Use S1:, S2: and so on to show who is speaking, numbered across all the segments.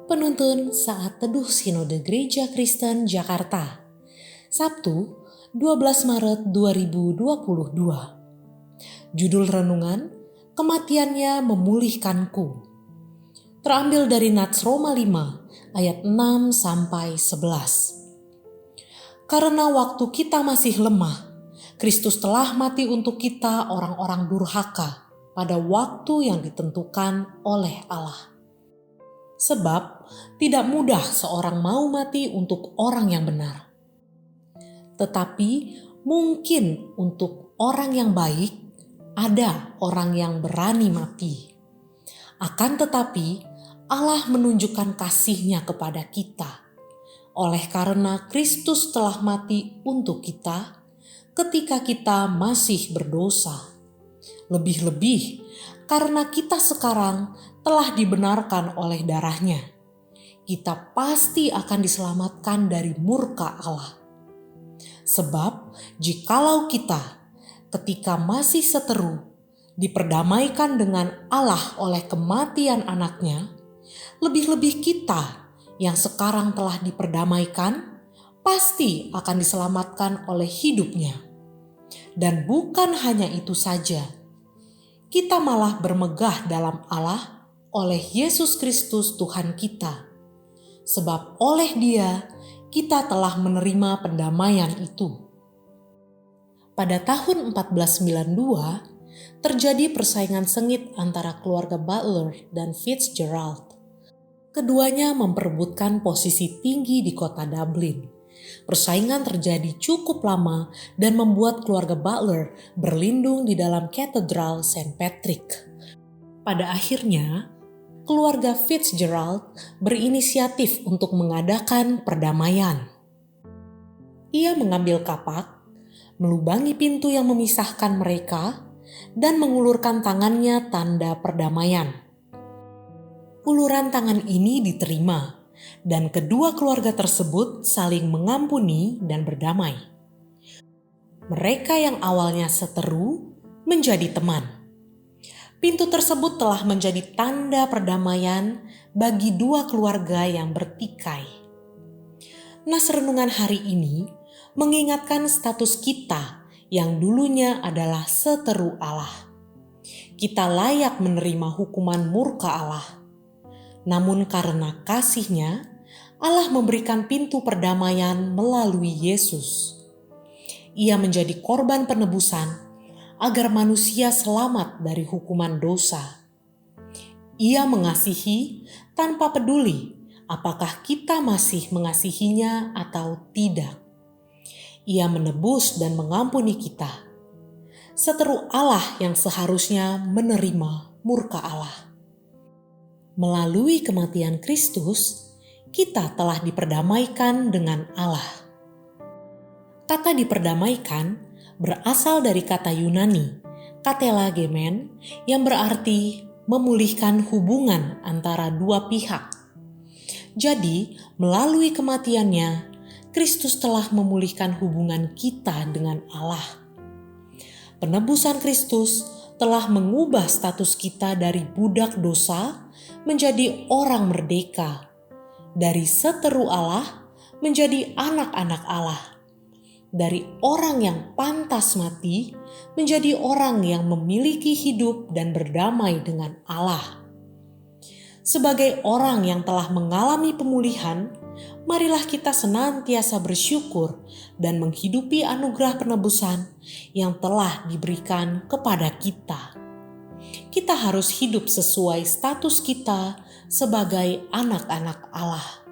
S1: Penuntun Saat Teduh Sinode Gereja Kristen Jakarta, Sabtu 12 Maret 2022. Judul renungan, Kematiannya Memulihkanku. Terambil dari Nats Roma 5 ayat 6-11. Karena waktu kita masih lemah, Kristus telah mati untuk kita orang-orang durhaka pada waktu yang ditentukan oleh Allah. Sebab tidak mudah seorang mau mati untuk orang yang benar. Tetapi mungkin untuk orang yang baik ada orang yang berani mati. Akan tetapi Allah menunjukkan kasih-Nya kepada kita. Oleh karena Kristus telah mati untuk kita ketika kita masih berdosa. Lebih-lebih karena kita sekarang telah dibenarkan oleh darah-Nya, kita pasti akan diselamatkan dari murka Allah. Sebab jikalau kita ketika masih seteru diperdamaikan dengan Allah oleh kematian Anak-Nya, lebih-lebih kita yang sekarang telah diperdamaikan pasti akan diselamatkan oleh hidup-Nya. Dan bukan hanya itu saja, kita malah bermegah dalam Allah oleh Yesus Kristus Tuhan kita. Sebab oleh Dia kita telah menerima pendamaian itu. Pada tahun 1492 terjadi persaingan sengit antara keluarga Butler dan Fitzgerald. Keduanya memperebutkan posisi tinggi di kota Dublin. Persaingan terjadi cukup lama dan membuat keluarga Butler berlindung di dalam katedral St. Patrick. Pada akhirnya, keluarga Fitzgerald berinisiatif untuk mengadakan perdamaian. Ia mengambil kapak, melubangi pintu yang memisahkan mereka, dan mengulurkan tangannya tanda perdamaian. Uluran tangan ini diterima, dan kedua keluarga tersebut saling mengampuni dan berdamai. Mereka yang awalnya seteru menjadi teman. Pintu tersebut telah menjadi tanda perdamaian bagi dua keluarga yang bertikai. Nas renungan hari ini mengingatkan status kita yang dulunya adalah seteru Allah. Kita layak menerima hukuman murka Allah. Namun karena kasih-Nya, Allah memberikan pintu perdamaian melalui Yesus. Ia menjadi korban penebusan agar manusia selamat dari hukuman dosa. Ia mengasihi tanpa peduli apakah kita masih mengasihinya atau tidak. Ia menebus dan mengampuni kita. Seteru Allah yang seharusnya menerima murka Allah. Melalui kematian Kristus, kita telah diperdamaikan dengan Allah. Kata diperdamaikan berasal dari kata Yunani, katelagemen, yang berarti memulihkan hubungan antara dua pihak. Jadi, melalui kematiannya, Kristus telah memulihkan hubungan kita dengan Allah. Penebusan Kristus telah mengubah status kita dari budak dosa menjadi orang merdeka, dari seteru Allah menjadi anak-anak Allah. Dari orang yang pantas mati menjadi orang yang memiliki hidup dan berdamai dengan Allah. Sebagai orang yang telah mengalami pemulihan, marilah kita senantiasa bersyukur dan menghidupi anugerah penebusan yang telah diberikan kepada kita. Kita harus hidup sesuai status kita sebagai anak-anak Allah.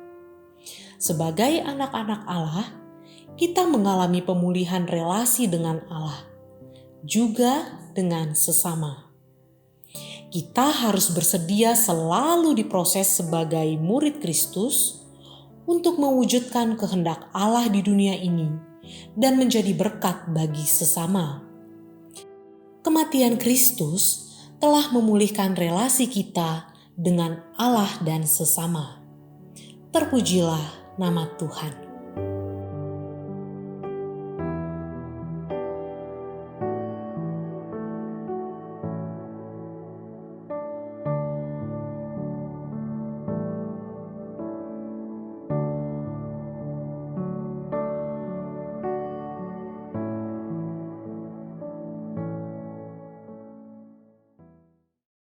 S1: Sebagai anak-anak Allah, kita mengalami pemulihan relasi dengan Allah, juga dengan sesama. Kita harus bersedia selalu diproses sebagai murid Kristus untuk mewujudkan kehendak Allah di dunia ini dan menjadi berkat bagi sesama. Kematian Kristus telah memulihkan relasi kita dengan Allah dan sesama. Terpujilah nama Tuhan.